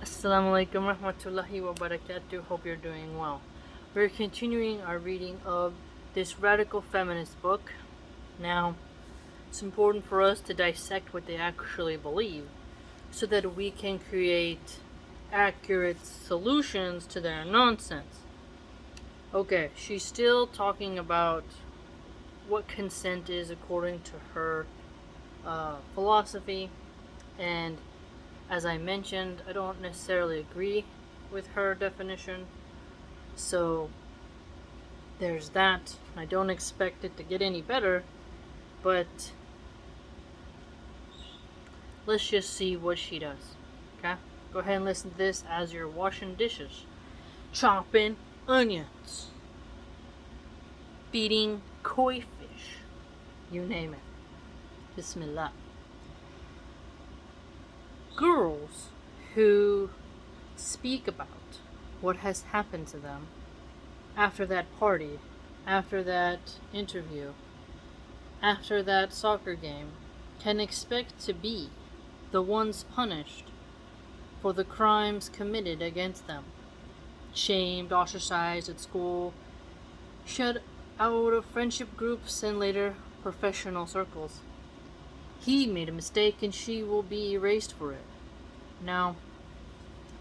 Assalamu alaikum rahmatullahi wa barakatuh. Hope you're doing well. We're continuing our reading of this radical feminist book. Now, it's important for us to dissect what they actually believe so that we can create accurate solutions to their nonsense. Okay, she's still talking about what consent is according to her philosophy, and as I mentioned, I don't necessarily agree with her definition, so there's that. I don't expect it to get any better, but let's just see what she does. Okay? Go ahead and listen to this as you're washing dishes, chopping onions, feeding koi fish, you name it. Bismillah. Girls who speak about what has happened to them after that party, after that interview, after that soccer game, can expect to be the ones punished for the crimes committed against them. Shamed, ostracized at school, shut out of friendship groups and later professional circles. He made a mistake and she will be erased for it. Now,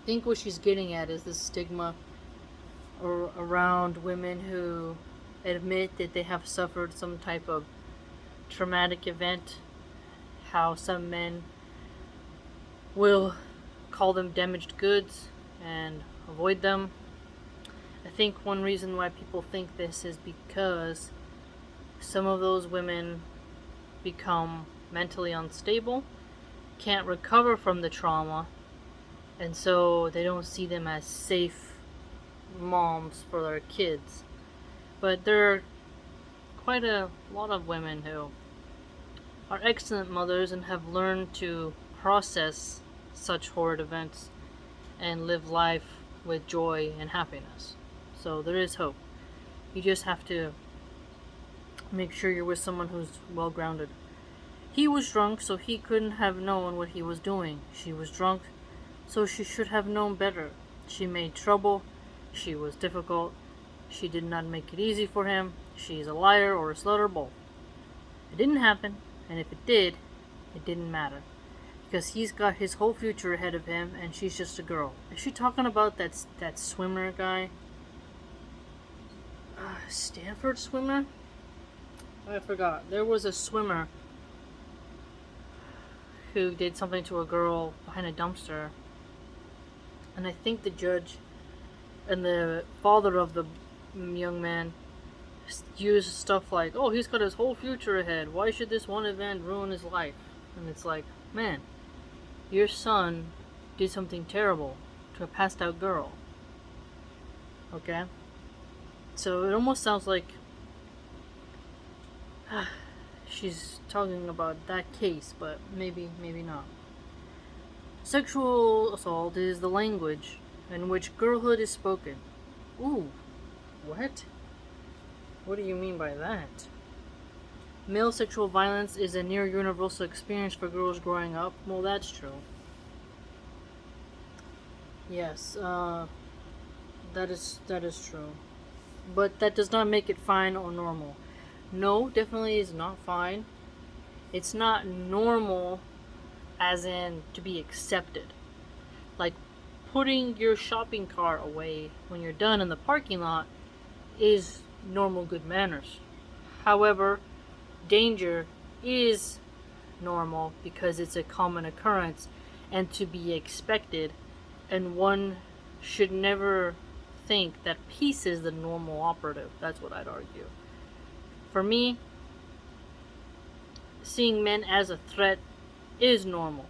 I think what she's getting at is the stigma around women who admit that they have suffered some type of traumatic event. How some men will call them damaged goods and avoid them. I think one reason why people think this is because some of those women become mentally unstable, can't recover from the trauma, and so they don't see them as safe moms for their kids. But there are quite a lot of women who are excellent mothers and have learned to process such horrid events and live life with joy and happiness. So there is hope. You just have to make sure you're with someone who's well grounded. He was drunk, so he couldn't have known what he was doing. She was drunk, so she should have known better. She made trouble. She was difficult. She did not make it easy for him. She's a liar or a slut or both. It didn't happen, and if it did, it didn't matter. Because he's got his whole future ahead of him, and she's just a girl. Is she talking about that swimmer guy? Stanford swimmer? I forgot. There was a swimmer who did something to a girl behind a dumpster, and I think the judge and the father of the young man used stuff like, oh, he's got his whole future ahead, why should this one event ruin his life? And it's like, man, your son did something terrible to a passed out girl. Okay? So it almost sounds like she's talking about that case, but maybe not. Sexual assault is the language in which girlhood is spoken. Ooh, what? What do you mean by that? Male sexual violence is a near universal experience for girls growing up. Well, that's true. Yes, that is true. But that does not make it fine or normal. No, definitely is not fine. It's not normal as in to be accepted. Like putting your shopping cart away when you're done in the parking lot is normal good manners. However, danger is normal because it's a common occurrence and to be expected, and one should never think that peace is the normal operative. That's what I'd argue. For me, seeing men as a threat is normal.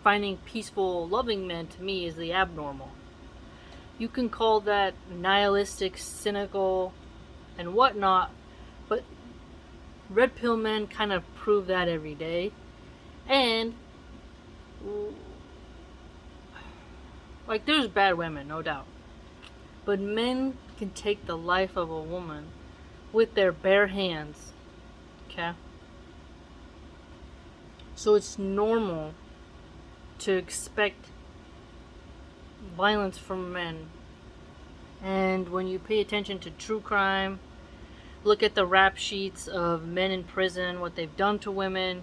Finding peaceful, loving men to me is the abnormal. You can call that nihilistic, cynical, and whatnot, but red pill men kind of prove that every day. And like, there's bad women, no doubt, but men can take the life of a woman with their bare hands. Okay? So it's normal to expect violence from men. And when you pay attention to true crime, look at the rap sheets of men in prison, what they've done to women,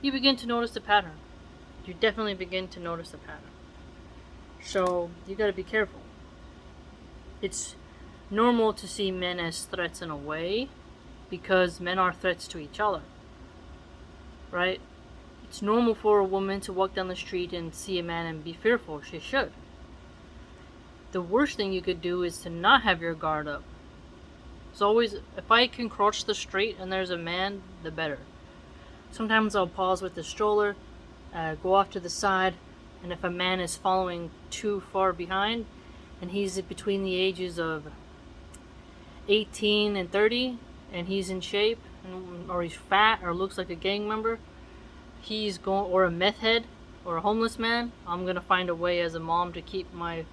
you begin to notice the pattern. You definitely begin to notice the pattern. So you gotta be careful. It's normal to see men as threats in a way, because men are threats to each other, right? It's normal for a woman to walk down the street and see a man and be fearful. She should. The worst thing you could do is to not have your guard up. It's always, if I can cross the street and there's a man, the better. Sometimes I'll pause with the stroller, go off to the side, and if a man is following too far behind, and he's between the ages of 18 and 30, and he's in shape, or he's fat, or looks like a gang member, or a meth head, or a homeless man, I'm gonna find a way as a mom to keep my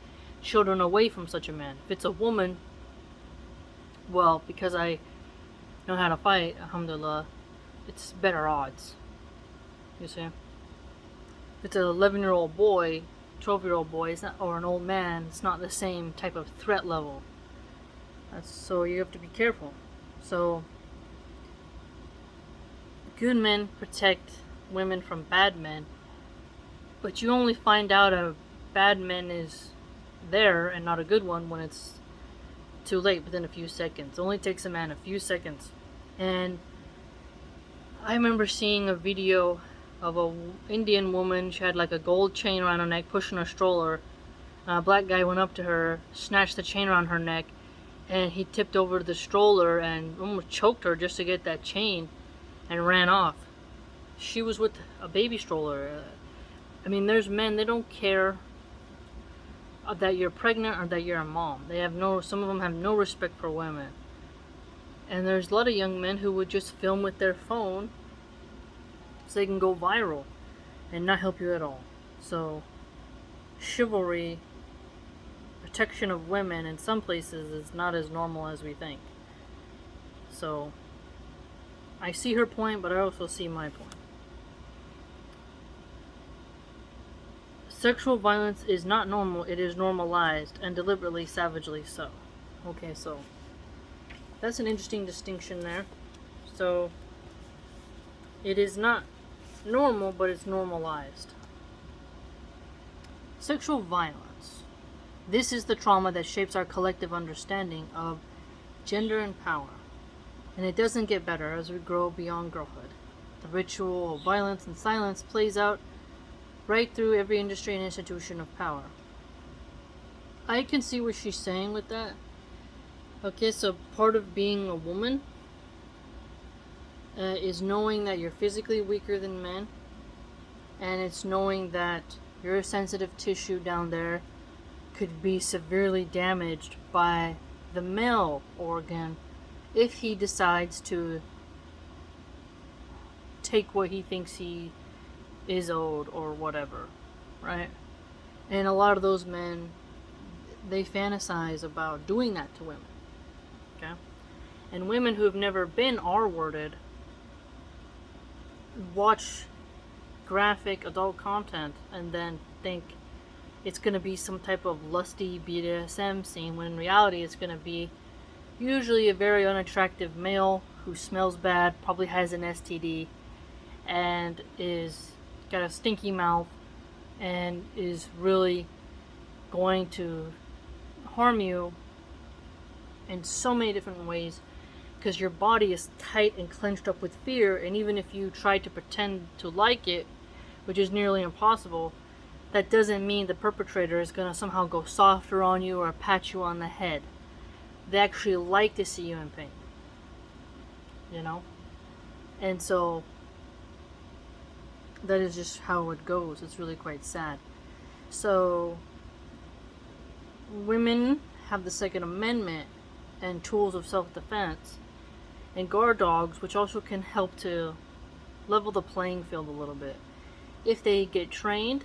children away from such a man. If it's a woman, well, because I know how to fight, alhamdulillah, it's better odds. You see? If it's an 11-year-old boy, 12-year-old boy, or an old man, it's not the same type of threat level. So you have to be careful. So good men protect women from bad men, but you only find out a bad man is there and not a good one when it's too late, within a few seconds. It only takes a man a few seconds. And I remember seeing a video of a Indian woman. She had like a gold chain around her neck, pushing a stroller. A black guy went up to her, snatched the chain around her neck, and he tipped over the stroller and almost choked her just to get that chain, and ran off. She was with a baby stroller. I mean, there's men, they don't care that you're pregnant or that you're a mom. Some of them have no respect for women. And there's a lot of young men who would just film with their phone so they can go viral and not help you at all. So chivalry, protection of women in some places is not as normal as we think. So I see her point, but I also see my point. Sexual violence is not normal, it is normalized, and deliberately, savagely so. Okay, so that's an interesting distinction there. So it is not normal, but it's normalized. Sexual violence. This is the trauma that shapes our collective understanding of gender and power. And it doesn't get better as we grow beyond girlhood. The ritual of violence and silence plays out right through every industry and institution of power. I can see what she's saying with that. Okay, so part of being a woman is knowing that you're physically weaker than men, and it's knowing that your sensitive tissue down there could be severely damaged by the male organ if he decides to take what he thinks he is owed or whatever, right? And a lot of those men, they fantasize about doing that to women, okay? And women who have never been R-worded watch graphic adult content and then think it's going to be some type of lusty BDSM scene, when in reality it's going to be usually a very unattractive male who smells bad, probably has an STD, and is got a stinky mouth, and is really going to harm you in so many different ways, because your body is tight and clenched up with fear. And even if you try to pretend to like it, which is nearly impossible, that doesn't mean the perpetrator is going to somehow go softer on you or pat you on the head. They actually like to see you in pain, you know? And so that is just how it goes. It's really quite sad. So women have the Second Amendment and tools of self-defense and guard dogs, which also can help to level the playing field a little bit. If they get trained,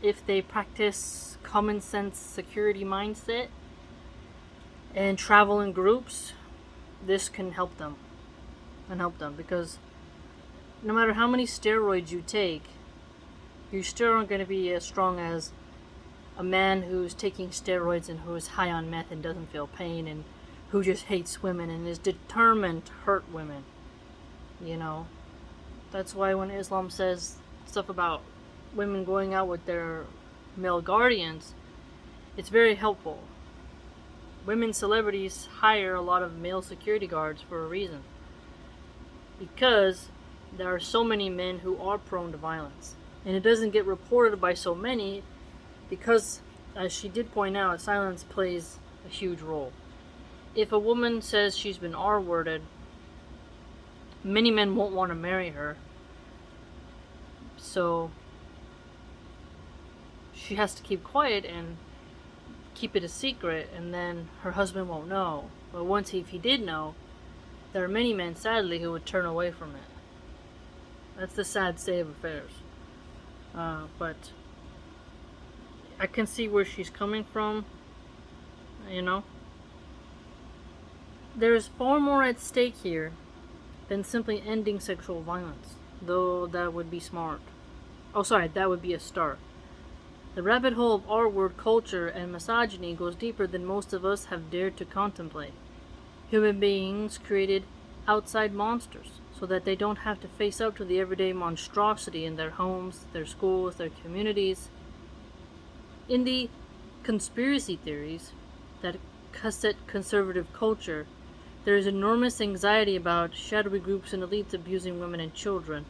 if they practice common sense security mindset and travel in groups, this can help them. Because no matter how many steroids you take, you still aren't going to be as strong as a man who's taking steroids and who's high on meth and doesn't feel pain and who just hates women and is determined to hurt women. You know, that's why when Islam says stuff about women going out with their male guardians, it's very helpful. Women celebrities hire a lot of male security guards for a reason. Because there are so many men who are prone to violence. And it doesn't get reported by so many because, as she did point out, silence plays a huge role. If a woman says she's been R-worded, many men won't want to marry her. So she has to keep quiet and keep it a secret, and then her husband won't know. But if he did know, there are many men, sadly, who would turn away from it. That's the sad state of affairs. But I can see where she's coming from, you know. There's far more at stake here than simply ending sexual violence, though that would be smart. That would be a start. The rabbit hole of R-word culture and misogyny goes deeper than most of us have dared to contemplate. Human beings created outside monsters so that they don't have to face up to the everyday monstrosity in their homes, their schools, their communities. In the conspiracy theories that set conservative culture, there is enormous anxiety about shadowy groups and elites abusing women and children.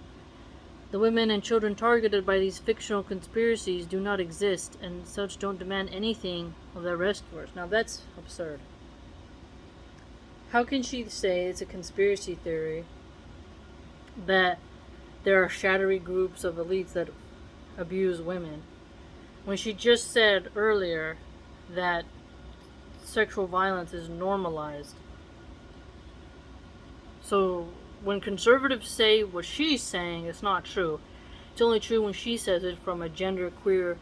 The women and children targeted by these fictional conspiracies do not exist, and such don't demand anything of their rescuers. Now that's absurd. How can she say it's a conspiracy theory that there are shadowy groups of elites that abuse women, when she just said earlier that sexual violence is normalized? So when conservatives say what she's saying, it's not true. It's only true when she says it from a genderqueer,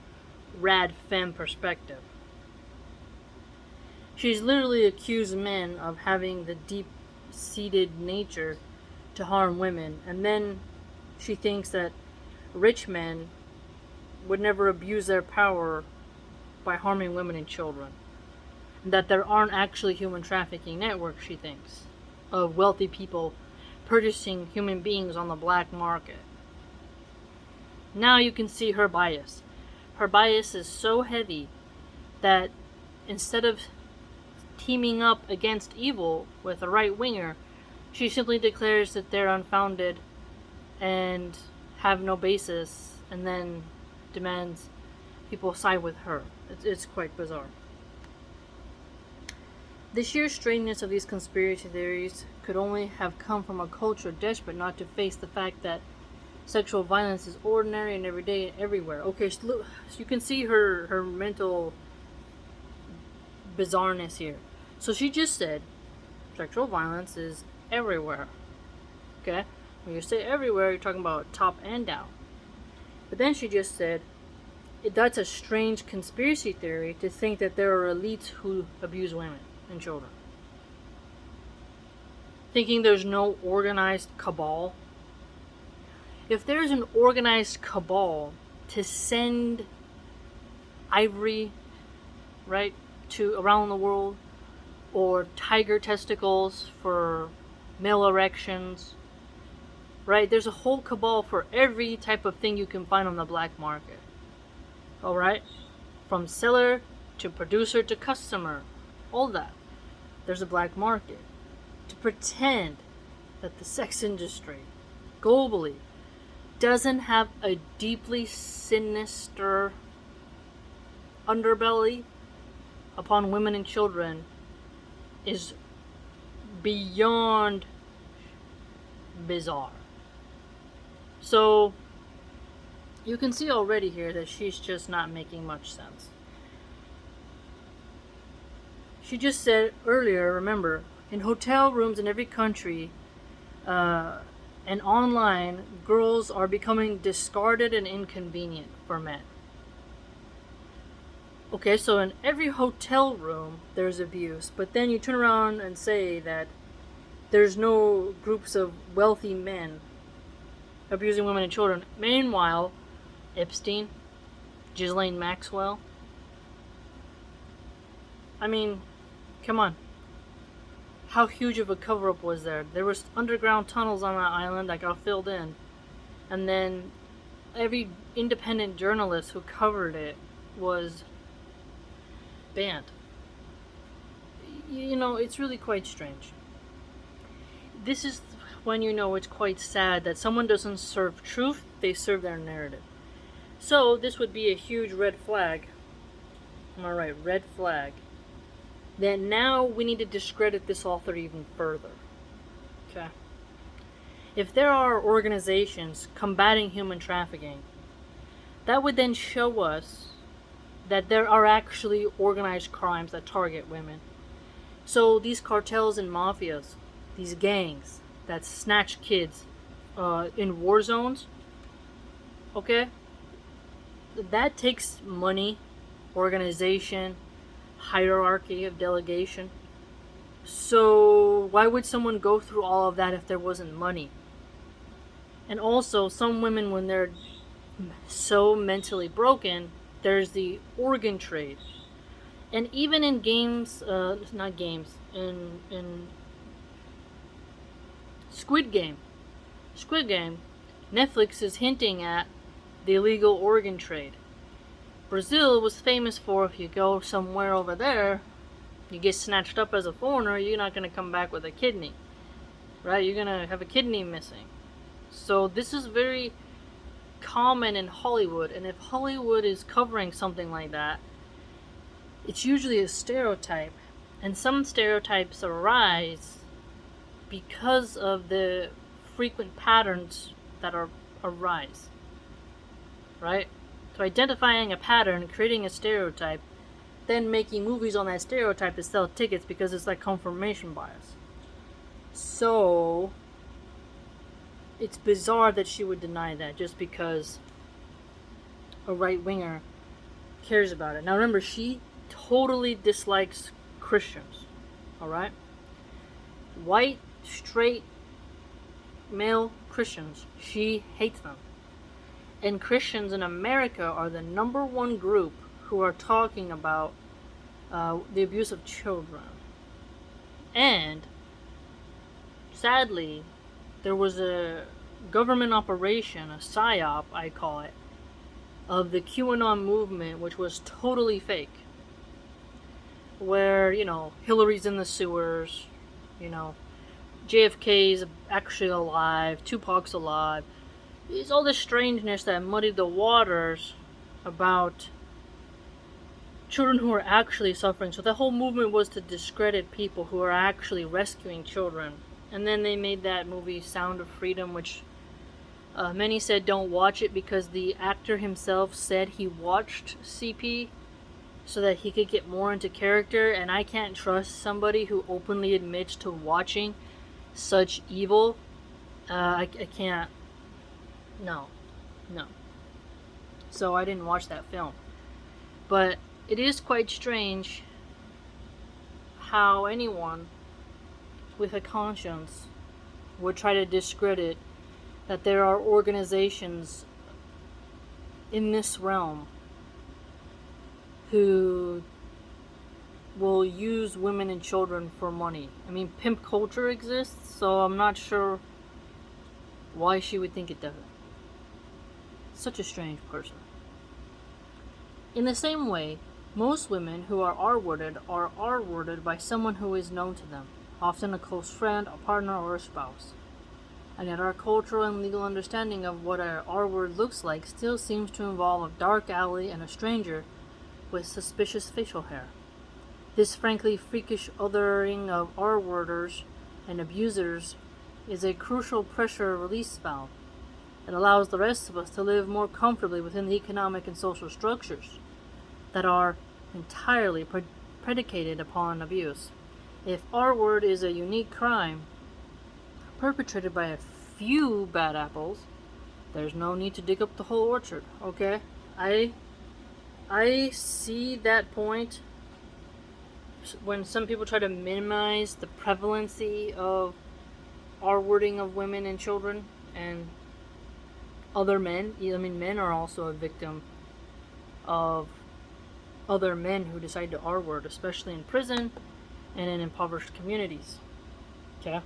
rad femme perspective. She's literally accused men of having the deep-seated nature to harm women, and then she thinks that rich men would never abuse their power by harming women and children. And that there aren't actually human trafficking networks, she thinks, of wealthy people purchasing human beings on the black market. Now you can see her bias. Her bias is so heavy that instead of teaming up against evil with a right-winger, she simply declares that they're unfounded and have no basis, and then demands people side with her. It's quite bizarre. The sheer strangeness of these conspiracy theories could only have come from a culture desperate not to face the fact that sexual violence is ordinary and everyday and everywhere. Okay, so you can see her mental bizarreness here. So she just said sexual violence is everywhere. Okay? When you say everywhere, you're talking about top and down. But then she just said that's a strange conspiracy theory to think that there are elites who abuse women and children. Thinking there's no organized cabal. If there's an organized cabal to send ivory, right, to around the world, or tiger testicles for male erections, right? There's a whole cabal for every type of thing you can find on the black market. Alright? From seller to producer to customer. All that. There's a black market. To pretend that the sex industry, globally, doesn't have a deeply sinister underbelly upon women and children is beyond bizarre. So you can see already here that she's just not making much sense. She just said earlier, remember, in hotel rooms in every country and online, girls are becoming discarded and inconvenient for men. Okay, so in every hotel room, there's abuse. But then you turn around and say that there's no groups of wealthy men abusing women and children. Meanwhile, Epstein, Ghislaine Maxwell, I mean, come on. How huge of a cover-up was there? There was underground tunnels on that island that got filled in. And then every independent journalist who covered it was banned. You know, it's really quite strange. This is when you know it's quite sad that someone doesn't serve truth, they serve their narrative. So, this would be a huge red flag. Am I right? Red flag. That now we need to discredit this author even further. Okay? If there are organizations combating human trafficking, that would then show us that there are actually organized crimes that target women. So these cartels and mafias, these gangs that snatch kids in war zones, okay, that takes money, organization, hierarchy of delegation. So why would someone go through all of that if there wasn't money? And also, some women, when they're so mentally broken, there's the organ trade. And even in games, not games, in Squid Game, Netflix is hinting at the illegal organ trade. Brazil was famous for, if you go somewhere over there, you get snatched up as a foreigner, you're not going to come back with a kidney. Right? You're going to have a kidney missing. So this is very common in Hollywood, and if Hollywood is covering something like that, it's usually a stereotype, and some stereotypes arise because of the frequent patterns that arise, right? So identifying a pattern, creating a stereotype, then making movies on that stereotype to sell tickets because it's like confirmation bias. So it's bizarre that she would deny that just because a right-winger cares about it. Now remember, she totally dislikes Christians, alright? White, straight, male Christians, she hates them. And Christians in America are the number one group who are talking about the abuse of children. And sadly, there was a government operation, a PSYOP, I call it, of the QAnon movement, which was totally fake. Where, you know, Hillary's in the sewers, you know, JFK's actually alive, Tupac's alive. It's all this strangeness that muddied the waters about children who are actually suffering. So the whole movement was to discredit people who are actually rescuing children. And then they made that movie Sound of Freedom, which many said don't watch it because the actor himself said he watched CP so that he could get more into character, and I can't trust somebody who openly admits to watching such evil. I can't. No. So I didn't watch that film. But it is quite strange how anyone with a conscience would try to discredit that there are organizations in this realm who will use women and children for money. I mean, pimp culture exists, so I'm not sure why she would think it doesn't. Such a strange person. In the same way, most women who are R-worded by someone who is known to them, often a close friend, a partner, or a spouse. And yet our cultural and legal understanding of what an R-word looks like still seems to involve a dark alley and a stranger with suspicious facial hair. This frankly freakish othering of R-worders and abusers is a crucial pressure release valve that allows the rest of us to live more comfortably within the economic and social structures that are entirely predicated upon abuse. If R-word is a unique crime perpetrated by a few bad apples, there's no need to dig up the whole orchard, okay? I see that point when some people try to minimize the prevalency of R-wording of women and children and other men. I mean, men are also a victim of other men who decide the R word, especially in prison and in impoverished communities. Okay?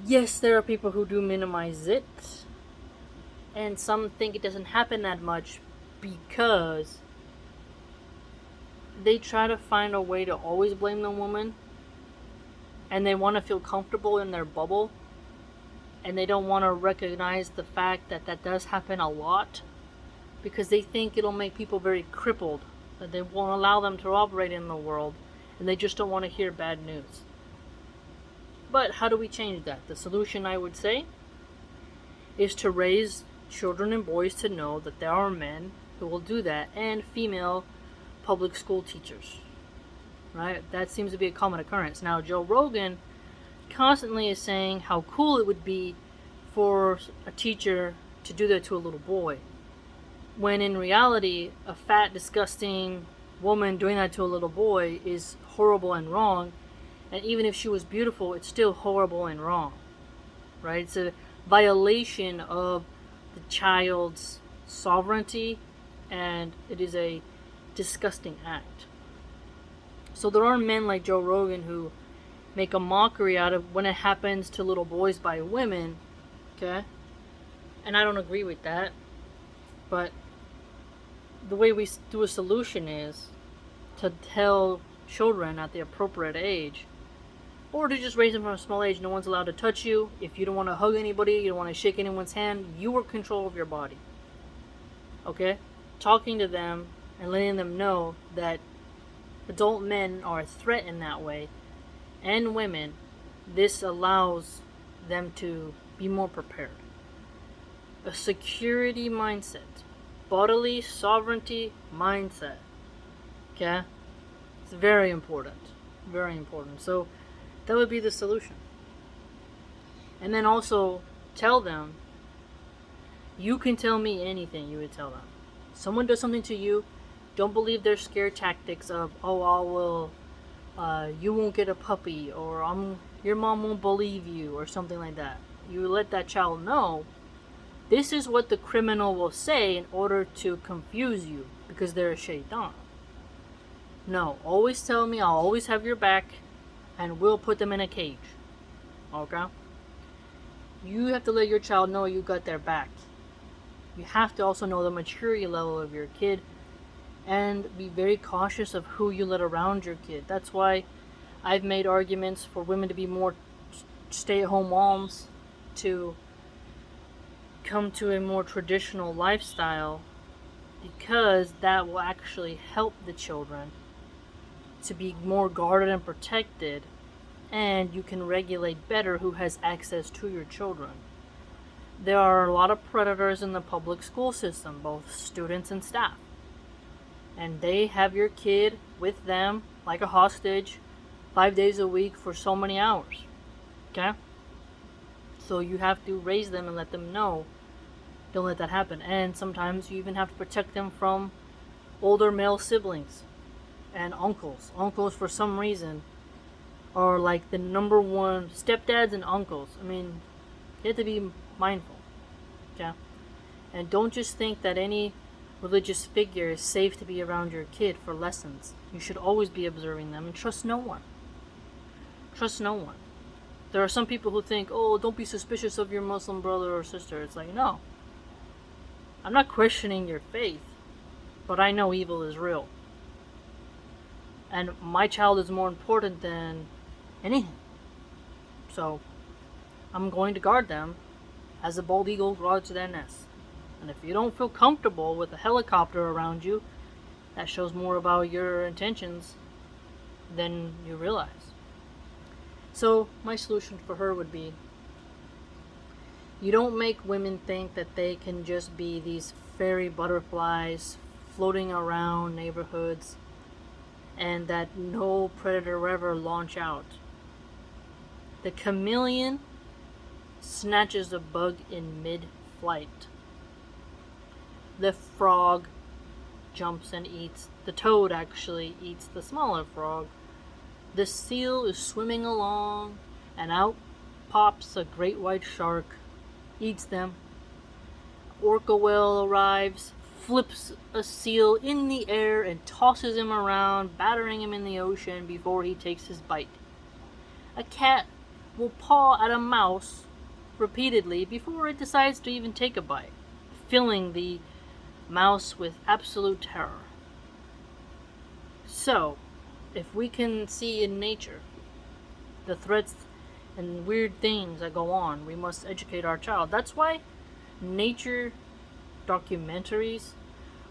Yes, there are people who do minimize it, and some think it doesn't happen that much because they try to find a way to always blame the woman, and they want to feel comfortable in their bubble, and they don't want to recognize the fact that that does happen a lot, because they think it'll make people very crippled, that they won't allow them to operate in the world, and they just don't want to hear bad news. But how do we change that? The solution, I would say, is to raise children and boys to know that there are men who will do that, and female public school teachers. Right? That seems to be a common occurrence. Now, Joe Rogan constantly is saying how cool it would be for a teacher to do that to a little boy, when in reality, a fat, disgusting woman doing that to a little boy is horrible and wrong. And even if she was beautiful, it's still horrible and wrong. Right? It's a violation of the child's sovereignty, and it is a disgusting act. So there are men like Joe Rogan who make a mockery out of when it happens to little boys by women. Okay? And I don't agree with that. But the way we do a solution is to tell children at the appropriate age, or to just raise them from a small age, no one's allowed to touch you. If you don't want to hug anybody, you don't want to shake anyone's hand, you are in control of your body. Okay? Talking to them and letting them know that adult men are a threat in that way, and women, this allows them to be more prepared. A security mindset, bodily sovereignty mindset. Okay? It's very important. Very important. So that would be the solution. And then also tell them, you can tell me anything, you would tell them. Someone does something to you, don't believe their scare tactics of, you won't get a puppy, or your mom won't believe you, or something like that. You let that child know, this is what the criminal will say in order to confuse you, because they're a shaitan. No, always tell me, I'll always have your back, and we'll put them in a cage. Okay? You have to let your child know you got their back. You have to also know the maturity level of your kid, and be very cautious of who you let around your kid. That's why I've made arguments for women to be more stay-at-home moms, to come to a more traditional lifestyle, because that will actually help the children to be more guarded and protected, and you can regulate better who has access to your children. There are a lot of predators in the public school system, both students and staff. And they have your kid with them like a hostage 5 days a week for so many hours. Okay? So you have to raise them and let them know, don't let that happen. And sometimes you even have to protect them from older male siblings and uncles. Uncles, for some reason, are like the number one, stepdads and uncles. I mean, you have to be mindful. Okay? And don't just think that any religious figure is safe to be around your kid for lessons. You should always be observing them, and trust no one. Trust no one. There are some people who think, oh, don't be suspicious of your Muslim brother or sister. It's like, no. I'm not questioning your faith, but I know evil is real. And my child is more important than anything. So, I'm going to guard them as a bald eagle guards their nest. And if you don't feel comfortable with a helicopter around you, that shows more about your intentions than you realize. So, my solution for her would be, you don't make women think that they can just be these fairy butterflies floating around neighborhoods, and that no predator will ever launch out. The chameleon snatches a bug in mid-flight. The frog jumps and eats. The toad actually eats the smaller frog. The seal is swimming along, and out pops a great white shark, eats them. Orca whale arrives, flips a seal in the air and tosses him around, battering him in the ocean before he takes his bite. A cat will paw at a mouse repeatedly before it decides to even take a bite, filling the mouse with absolute terror. So, if we can see in nature the threats and weird things that go on, we must educate our child. That's why nature documentaries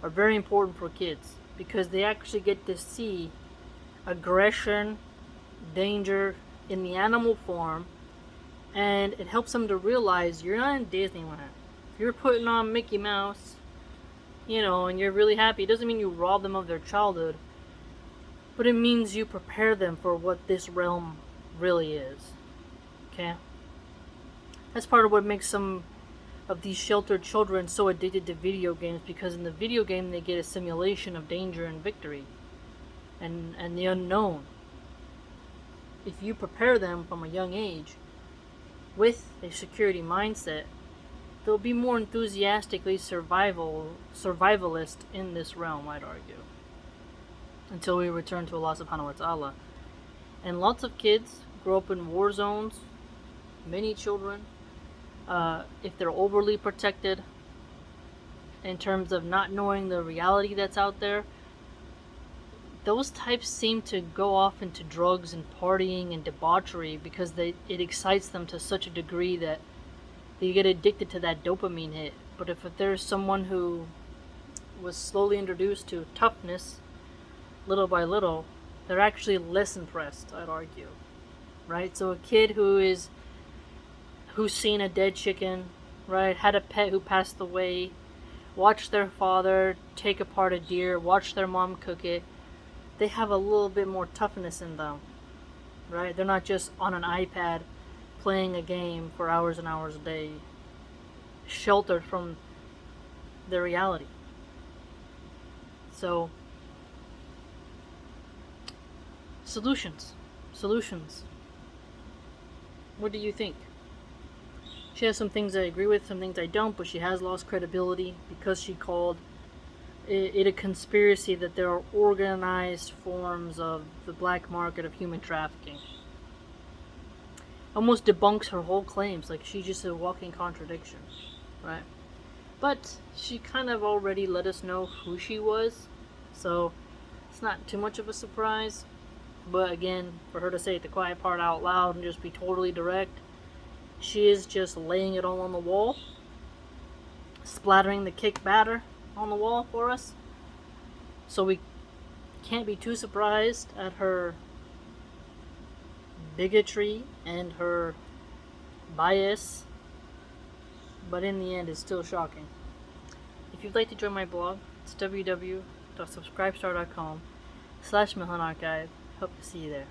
are very important for kids, because they actually get to see aggression, danger in the animal form, and it helps them to realize you're not in Disneyland. If you're putting on Mickey Mouse, and you're really happy, it doesn't mean you rob them of their childhood, but it means you prepare them for what this realm really is. Okay? That's part of what makes some of these sheltered children so addicted to video games, because in the video game they get a simulation of danger and victory and the unknown. If you prepare them from a young age with a security mindset, they'll be more enthusiastically survivalist in this realm, I'd argue, until we return to Allah subhanahu wa ta'ala. And lots of kids grow up in war zones, many children, if they're overly protected in terms of not knowing the reality that's out there, those types seem to go off into drugs and partying and debauchery because it excites them to such a degree that they get addicted to that dopamine hit. But if there's someone who was slowly introduced to toughness, little by little, they're actually less impressed, I'd argue. Right? So a kid who's seen a dead chicken, right, had a pet who passed away, watched their father take apart a deer, watched their mom cook it, they have a little bit more toughness in them, right? They're not just on an iPad playing a game for hours and hours a day, sheltered from the reality. So, solutions. What do you think? She has some things I agree with, some things I don't, but she has lost credibility because she called it a conspiracy that there are organized forms of the black market of human trafficking. Almost debunks her whole claims, like she's just a walking contradiction, right? But she kind of already let us know who she was, so it's not too much of a surprise. But again, for her to say the quiet part out loud and just be totally direct, she is just laying it all on the wall, splattering the kick batter on the wall for us. So we can't be too surprised at her bigotry and her bias, but in the end it's still shocking. If you'd like to join my blog, it's www.subscribestar.com/MilahanArchive. Hope to see you there.